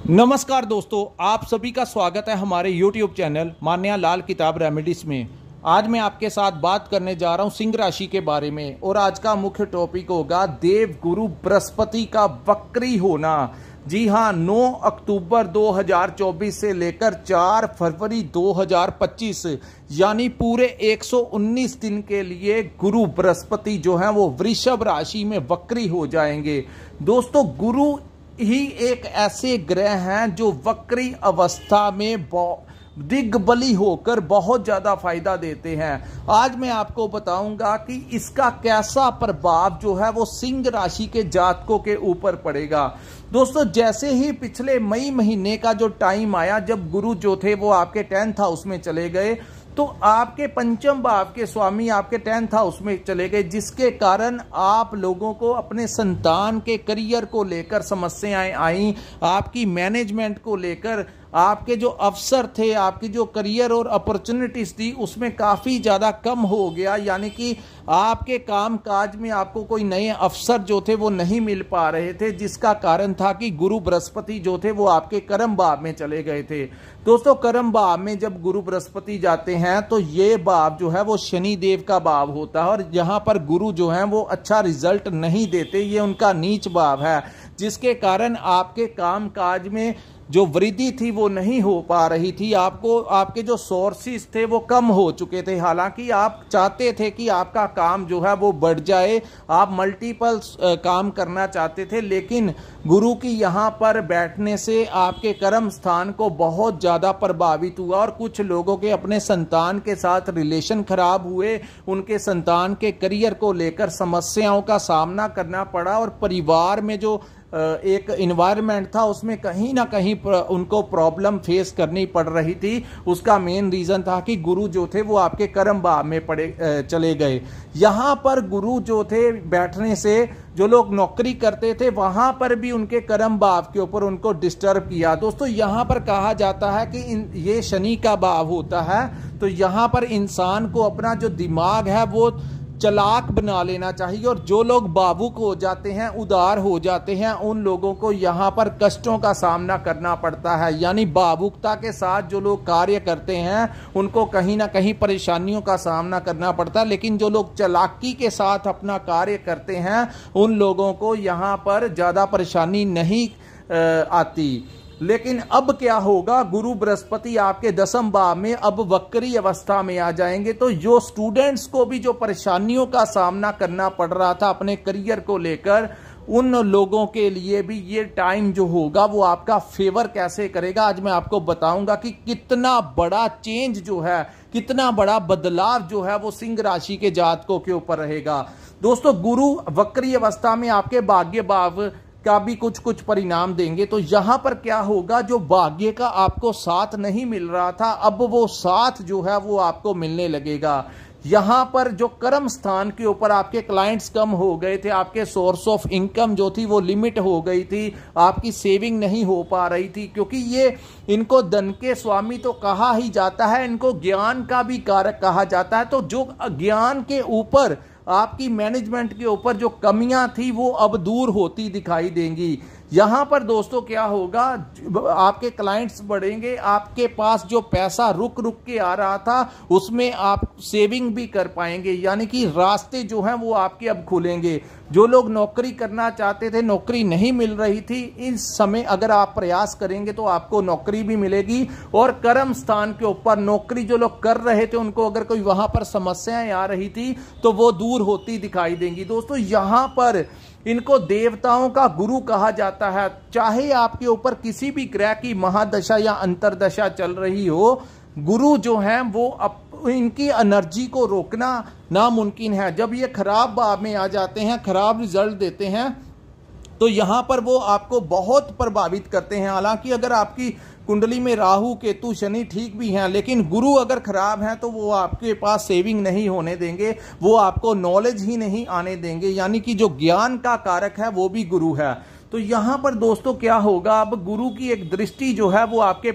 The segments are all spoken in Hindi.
नमस्कार दोस्तों, आप सभी का स्वागत है हमारे YouTube चैनल मान्या लाल किताब रेमेडीज में। आज मैं आपके साथ बात करने जा रहा हूं सिंह राशि के बारे में और आज का मुख्य टॉपिक होगा देव गुरु बृहस्पति का वक्री होना। जी हां, 9 अक्टूबर 2024 से लेकर 4 फरवरी 2025 यानी पूरे 119 दिन के लिए गुरु बृहस्पति जो है वो वृषभ राशि में वक्री हो जाएंगे। दोस्तों, गुरु ही एक ऐसे ग्रह हैं जो वक्री अवस्था में दिग्बली होकर बहुत ज्यादा फायदा देते हैं। आज मैं आपको बताऊंगा कि इसका कैसा प्रभाव जो है वो सिंह राशि के जातकों के ऊपर पड़ेगा। दोस्तों, जैसे ही पिछले मई महीने का जो टाइम आया जब गुरु जो थे वो आपके 10th हाउस में चले गए, तो आपके पंचम भाव के स्वामी आपके 10th हाउस में चले गए, जिसके कारण आप लोगों को अपने संतान के करियर को लेकर समस्याएं आई। आपकी मैनेजमेंट को लेकर आपके जो अफसर थे, आपकी जो करियर और अपॉर्चुनिटीज थी उसमें काफी ज्यादा कम हो गया। यानी कि आपके काम काज में आपको कोई नए अफसर जो थे वो नहीं मिल पा रहे थे, जिसका कारण था कि गुरु बृहस्पति जो थे वो आपके कर्म भाव में चले गए थे। दोस्तों, कर्म भाव में जब गुरु बृहस्पति जाते हैं तो ये भाव जो है वो शनि देव का भाव होता है और यहाँ पर गुरु जो है वो अच्छा रिजल्ट नहीं देते, ये उनका नीच भाव है, जिसके कारण आपके काम काज में जो वृद्धि थी वो नहीं हो पा रही थी। आपको आपके जो सोर्सेस थे वो कम हो चुके थे। हालांकि आप चाहते थे कि आपका काम जो है वो बढ़ जाए, आप मल्टीपल काम करना चाहते थे, लेकिन गुरु की यहाँ पर बैठने से आपके कर्म स्थान को बहुत ज्यादा प्रभावित हुआ और कुछ लोगों के अपने संतान के साथ रिलेशन खराब हुए, उनके संतान के करियर को लेकर समस्याओं का सामना करना पड़ा और परिवार में जो एक इन्वायरमेंट था उसमें कहीं ना कहीं उनको प्रॉब्लम फेस करनी पड़ रही थी। उसका मेन रीजन था कि गुरु जो थे वो आपके कर्म भाव में चले गए। यहाँ पर गुरु जो थे बैठने से जो लोग नौकरी करते थे वहां पर भी उनके कर्म भाव के ऊपर उनको डिस्टर्ब किया। दोस्तों, यहाँ पर कहा जाता है कि ये शनि का भाव होता है, तो यहाँ पर इंसान को अपना जो दिमाग है वो चालाक बना लेना चाहिए और जो लोग भावुक हो जाते हैं, उदार हो जाते हैं, उन लोगों को यहाँ पर कष्टों का सामना करना पड़ता है। यानी भावुकता के साथ जो लोग कार्य करते हैं उनको कहीं ना कहीं परेशानियों का सामना करना पड़ता है, लेकिन जो लोग चालाकी के साथ अपना कार्य करते हैं उन लोगों को यहाँ पर ज्यादा परेशानी नहीं आती। लेकिन अब क्या होगा, गुरु बृहस्पति आपके 10th भाव में अब वक्री अवस्था में आ जाएंगे, तो जो स्टूडेंट्स को भी जो परेशानियों का सामना करना पड़ रहा था अपने करियर को लेकर, उन लोगों के लिए भी ये टाइम जो होगा वो आपका फेवर कैसे करेगा। आज मैं आपको बताऊंगा कि कितना बड़ा चेंज जो है, कितना बड़ा बदलाव जो है वो सिंह राशि के जातकों के ऊपर रहेगा। दोस्तों, गुरु वक्री अवस्था में आपके भाग्य भाव का भी कुछ कुछ परिणाम देंगे। तो यहां पर क्या होगा, जो भाग्य का आपको साथ नहीं मिल रहा था अब वो साथ जो है वो आपको मिलने लगेगा। यहां पर जो कर्म स्थान के ऊपर आपके क्लाइंट्स कम हो गए थे, आपके सोर्स ऑफ इनकम जो थी वो लिमिट हो गई थी, आपकी सेविंग नहीं हो पा रही थी, क्योंकि ये इनको धन के स्वामी तो कहा ही जाता है, इनको ज्ञान का भी कारक कहा जाता है। तो जो ज्ञान के ऊपर आपकी मैनेजमेंट के ऊपर जो कमियां थी वो अब दूर होती दिखाई देंगी। यहां पर दोस्तों क्या होगा, आपके क्लाइंट्स बढ़ेंगे, आपके पास जो पैसा रुक रुक के आ रहा था उसमें आप सेविंग भी कर पाएंगे, यानी कि रास्ते जो हैं वो आपके अब खुलेंगे। जो लोग नौकरी करना चाहते थे, नौकरी नहीं मिल रही थी, इस समय अगर आप प्रयास करेंगे तो आपको नौकरी भी मिलेगी और कर्म स्थान के ऊपर नौकरी जो लोग कर रहे थे उनको अगर कोई वहां पर समस्याएं आ रही थी तो वो दूर होती दिखाई देंगी। दोस्तों, यहां पर इनको देवताओं का गुरु कहा जाता है। चाहे आपके ऊपर किसी भी ग्रह की महादशा या अंतरदशा चल रही हो, गुरु जो हैं वो इनकी एनर्जी को रोकना नामुमकिन है। जब ये खराब भाव में आ जाते हैं, खराब रिजल्ट देते हैं, तो यहां पर वो आपको बहुत प्रभावित करते हैं। हालांकि अगर आपकी कुंडली में राहु केतु शनि ठीक भी हैं, लेकिन गुरु अगर खराब हैं तो वो आपके पास सेविंग नहीं होने देंगे, वो आपको नॉलेज ही नहीं आने देंगे। यानी कि जो ज्ञान का कारक है वो भी गुरु है। तो यहां पर दोस्तों क्या होगा, अब गुरु की एक दृष्टि जो है वो आपके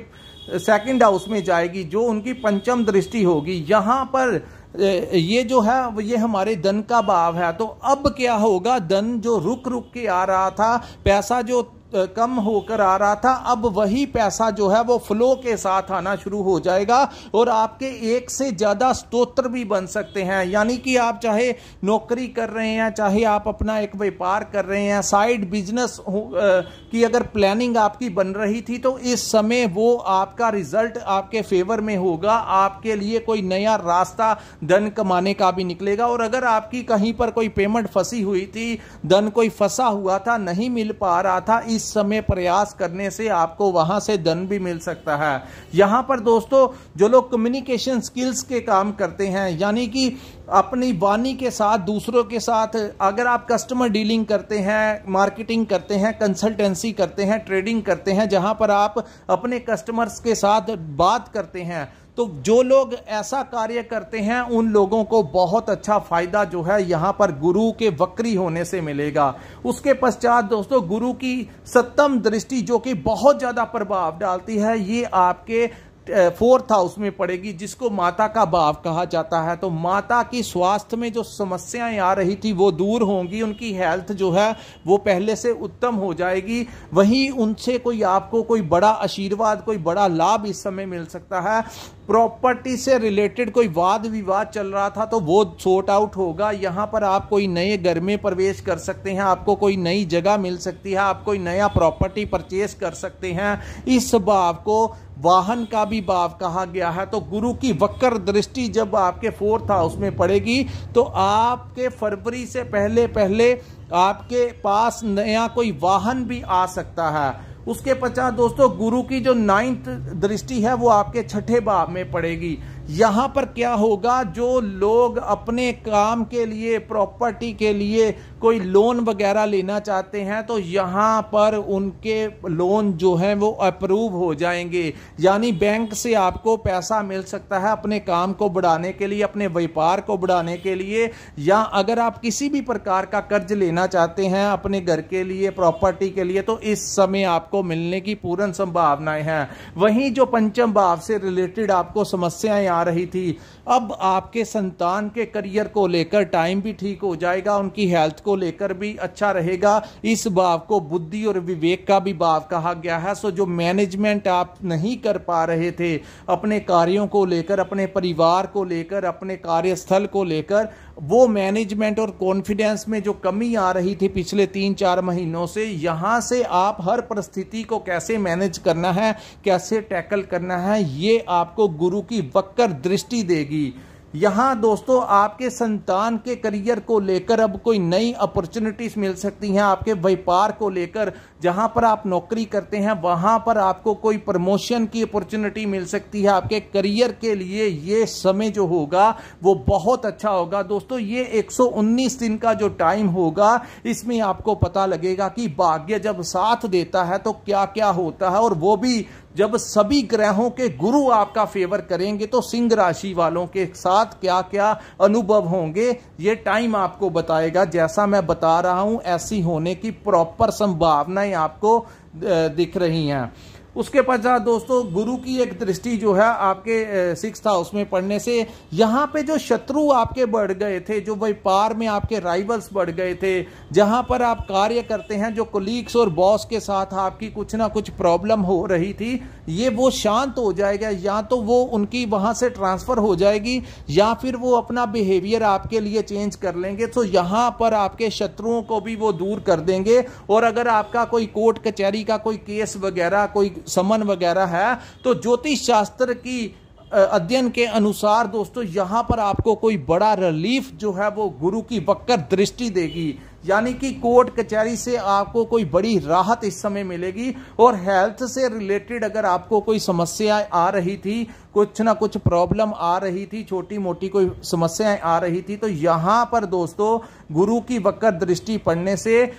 2nd हाउस में जाएगी, जो उनकी पंचम दृष्टि होगी। यहां पर ये जो है ये हमारे धन का भाव है। तो अब क्या होगा, धन जो रुक रुक के आ रहा था, पैसा जो कम होकर आ रहा था, अब वही पैसा जो है वो फ्लो के साथ आना शुरू हो जाएगा और आपके एक से ज्यादा स्तोत्र भी बन सकते हैं। यानी कि आप चाहे नौकरी कर रहे हैं, चाहे आप अपना एक व्यापार कर रहे हैं, साइड बिजनेस की अगर प्लानिंग आपकी बन रही थी, तो इस समय वो आपका रिजल्ट आपके फेवर में होगा। आपके लिए कोई नया रास्ता धन कमाने का भी निकलेगा। और अगर आपकी कहीं पर कोई पेमेंट फंसी हुई थी, धन कोई फंसा हुआ था, नहीं मिल पा रहा था, इस समय प्रयास करने से आपको वहां से धन भी मिल सकता है। यहां पर दोस्तों जो लोग कम्युनिकेशन स्किल्स के काम करते हैं, यानी कि अपनी वाणी के साथ दूसरों के साथ, अगर आप कस्टमर डीलिंग करते हैं, मार्केटिंग करते हैं, कंसल्टेंसी करते हैं, ट्रेडिंग करते हैं, जहां पर आप अपने कस्टमर्स के साथ बात करते हैं, तो जो लोग ऐसा कार्य करते हैं उन लोगों को बहुत अच्छा फायदा जो है यहां पर गुरु के वक्री होने से मिलेगा। उसके पश्चात दोस्तों गुरु की सप्तम दृष्टि जो कि बहुत ज्यादा प्रभाव डालती है, ये आपके 4th हाउस में पड़ेगी, जिसको माता का भाव कहा जाता है। तो माता की स्वास्थ्य में जो समस्याएं आ रही थी वो दूर होंगी, उनकी हेल्थ जो है वो पहले से उत्तम हो जाएगी। वहीं उनसे कोई आपको कोई बड़ा आशीर्वाद, कोई बड़ा लाभ इस समय मिल सकता है। प्रॉपर्टी से रिलेटेड कोई वाद विवाद चल रहा था तो वो सॉर्ट आउट होगा। यहां पर आप कोई नए घर में प्रवेश कर सकते हैं, आपको कोई नई जगह मिल सकती है, आप कोई नया प्रॉपर्टी परचेस कर सकते हैं। इस भाव को वाहन का भी भाव कहा गया है। तो गुरु की वक्र दृष्टि जब आपके 4th हाउस में पड़ेगी तो आपके फरवरी से पहले पहले आपके पास नया कोई वाहन भी आ सकता है। उसके पश्चात दोस्तों गुरु की जो 9th दृष्टि है वो आपके 6ठे भाव में पड़ेगी। यहां पर क्या होगा, जो लोग अपने काम के लिए, प्रॉपर्टी के लिए कोई लोन वगैरह लेना चाहते हैं तो यहां पर उनके लोन जो है वो अप्रूव हो जाएंगे। यानी बैंक से आपको पैसा मिल सकता है अपने काम को बढ़ाने के लिए, अपने व्यापार को बढ़ाने के लिए, या अगर आप किसी भी प्रकार का कर्ज लेना चाहते हैं अपने घर के लिए, प्रॉपर्टी के लिए, तो इस समय आपको मिलने की पूर्ण संभावनाएं हैं। वहीं जो पंचम भाव से रिलेटेड आपको समस्याएं आ रही थी, अब आपके संतान के करियर को लेकर टाइम भी ठीक हो जाएगा, उनकी हेल्थ को लेकर भी अच्छा रहेगा। इस भाव को बुद्धि और विवेक का भी भाव कहा गया है। सो जो मैनेजमेंट आप नहीं कर पा रहे थे अपने कार्यों को लेकर, अपने परिवार को लेकर, अपने कार्यस्थल को लेकर, वो मैनेजमेंट और कॉन्फिडेंस में जो कमी आ रही थी पिछले 3-4 महीनों से, यहां से आप हर परिस्थिति को कैसे मैनेज करना है, कैसे टैकल करना है, ये आपको गुरु की वक्र दृष्टि देगी। यहां दोस्तों आपके संतान के करियर को लेकर अब कोई नई अपॉर्चुनिटीज मिल सकती हैं। आपके व्यापार को लेकर, जहां पर आप नौकरी करते हैं वहां पर आपको कोई प्रमोशन की अपॉर्चुनिटी मिल सकती है। आपके करियर के लिए ये समय जो होगा वो बहुत अच्छा होगा। दोस्तों ये 119 दिन का जो टाइम होगा, इसमें आपको पता लगेगा कि भाग्य जब साथ देता है तो क्या क्या होता है, और वो भी जब सभी ग्रहों के गुरु आपका फेवर करेंगे तो सिंह राशि वालों के साथ क्या क्या अनुभव होंगे, ये टाइम आपको बताएगा। जैसा मैं बता रहा हूं ऐसी होने की प्रॉपर संभावनाएं आपको दिख रही हैं। उसके पश्चात दोस्तों गुरु की एक दृष्टि जो है आपके 6th हाउस में पड़ने से यहां पे जो शत्रु आपके बढ़ गए थे, जो व्यापार में आपके राइवल्स बढ़ गए थे, जहां पर आप कार्य करते हैं, जो कोलीग्स और बॉस के साथ आपकी कुछ ना कुछ प्रॉब्लम हो रही थी, ये वो शांत हो जाएगा। या तो वो उनकी वहां से ट्रांसफर हो जाएगी या फिर वो अपना बिहेवियर आपके लिए चेंज कर लेंगे। तो यहां पर आपके शत्रुओं को भी वो दूर कर देंगे। और अगर आपका कोई कोर्ट कचहरी का कोई केस वगैरह, कोई समन वगैरह है, तो ज्योतिष शास्त्र की अध्ययन के अनुसार दोस्तों यहां पर आपको कोई बड़ा रिलीफ जो है वो गुरु की वक्र दृष्टि देगी। यानी कि कोर्ट कचहरी से आपको कोई बड़ी राहत इस समय मिलेगी। और हेल्थ से रिलेटेड अगर आपको कोई समस्या आ रही थी, कुछ ना कुछ प्रॉब्लम आ रही थी, छोटी मोटी कोई समस्याएं आ रही थी, तो यहां पर दोस्तों गुरु की वक्र दृष्टि पड़ने से,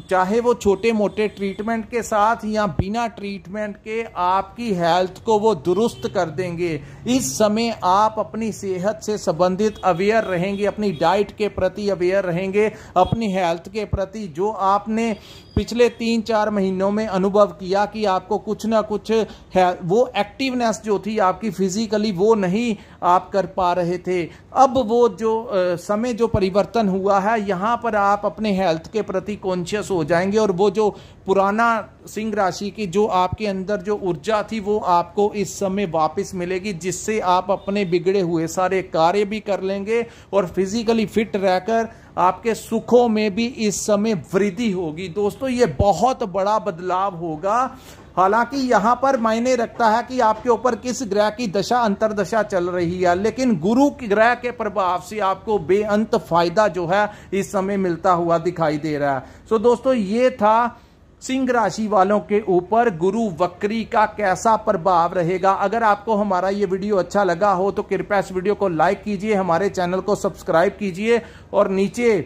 चाहे वो छोटे मोटे ट्रीटमेंट के साथ या बिना ट्रीटमेंट के, आपकी हेल्थ को वो दुरुस्त कर देंगे। इस समय आप अपनी सेहत से संबंधित अवेयर रहेंगे, अपनी डाइट के प्रति अवेयर रहेंगे, अपनी हेल्थ के प्रति। जो आपने पिछले 3-4 महीनों में अनुभव किया कि आपको कुछ ना कुछ है, वो एक्टिवनेस जो थी आपकी फिजिकली वो नहीं आप कर पा रहे थे। अब वो जो समय जो परिवर्तन हुआ है, यहाँ पर आप अपने हेल्थ के प्रति कॉन्शियस हो जाएंगे और वो जो पुराना सिंह राशि की जो आपके अंदर जो ऊर्जा थी वो आपको इस समय वापस मिलेगी, जिससे आप अपने बिगड़े हुए सारे कार्य भी कर लेंगे और फिजिकली फिट रहकर आपके सुखों में भी इस समय वृद्धि होगी। दोस्तों, ये बहुत बड़ा बदलाव होगा। हालांकि यहां पर मायने रखता है कि आपके ऊपर किस ग्रह की दशा अंतरदशा चल रही है, लेकिन गुरु की ग्रह के प्रभाव से आपको बेअंत फायदा जो है इस समय मिलता हुआ दिखाई दे रहा है। सो दोस्तों, ये था सिंह राशि वालों के ऊपर गुरु वक्री का कैसा प्रभाव रहेगा। अगर आपको हमारा ये वीडियो अच्छा लगा हो तो कृपया इस वीडियो को लाइक कीजिए, हमारे चैनल को सब्सक्राइब कीजिए और नीचे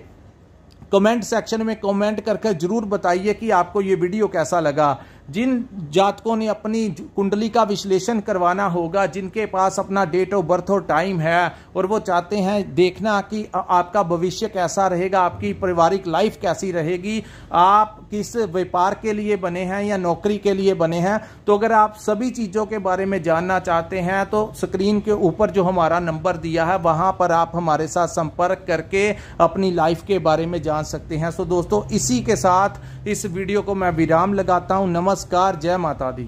कमेंट सेक्शन में कमेंट करके जरूर बताइए कि आपको ये वीडियो कैसा लगा। जिन जातकों ने अपनी कुंडली का विश्लेषण करवाना होगा, जिनके पास अपना डेट ऑफ बर्थ और टाइम है और वो चाहते हैं देखना कि आपका भविष्य कैसा रहेगा, आपकी पारिवारिक लाइफ कैसी रहेगी, आप किस व्यापार के लिए बने हैं या नौकरी के लिए बने हैं, तो अगर आप सभी चीज़ों के बारे में जानना चाहते हैं तो स्क्रीन के ऊपर जो हमारा नंबर दिया है वहां पर आप हमारे साथ संपर्क करके अपनी लाइफ के बारे में जान सकते हैं। सो दोस्तों, इसी के साथ इस वीडियो को मैं विराम लगाता हूं। नमस्कार, जय माता दी।